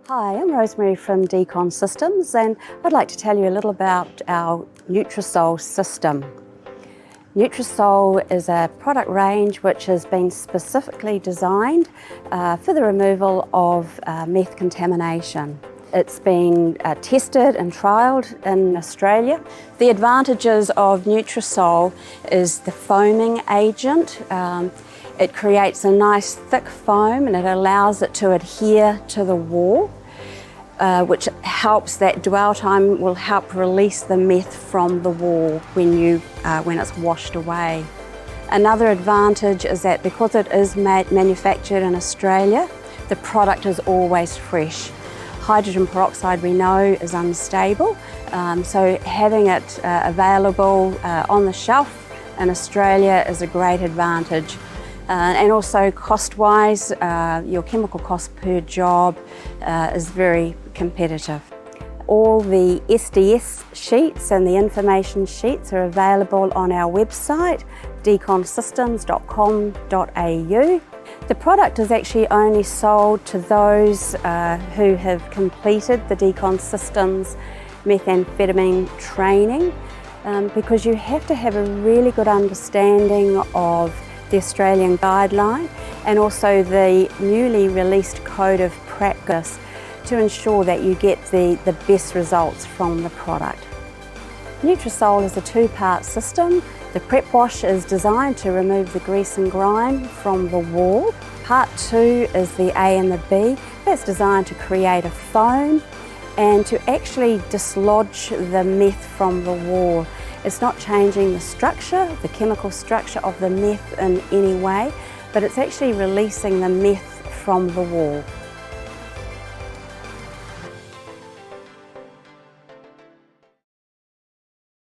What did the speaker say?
Hi, I'm Rosemary from Decon Systems, and I'd like to tell you a little about our Neutrasol system. Neutrasol is a product range which has been specifically designed for the removal of meth contamination. It's been tested and trialled in Australia. The advantages of Neutrasol is the foaming agent. It creates a nice thick foam and it allows it to adhere to the wall, which helps that dwell time, will help release the meth from the wall when it's washed away. Another advantage is that because it is manufactured in Australia, the product is always fresh. Hydrogen peroxide, we know, is unstable, so having it available on the shelf in Australia is a great advantage. And also cost-wise, your chemical cost per job is very competitive. All the SDS sheets and the information sheets are available on our website, deconsystems.com.au. The product is actually only sold to those who have completed the Decon Systems methamphetamine training, because you have to have a really good understanding of the Australian guideline and also the newly released code of practice to ensure that you get the best results from the product. Neutrasol is a two-part system. The prep wash is designed to remove the grease and grime from the wall. Part 2 is the A and the B. That's designed to create a foam and to actually dislodge the meth from the wall. It's not changing the structure, the chemical structure of the meth in any way, but it's actually releasing the meth from the wall.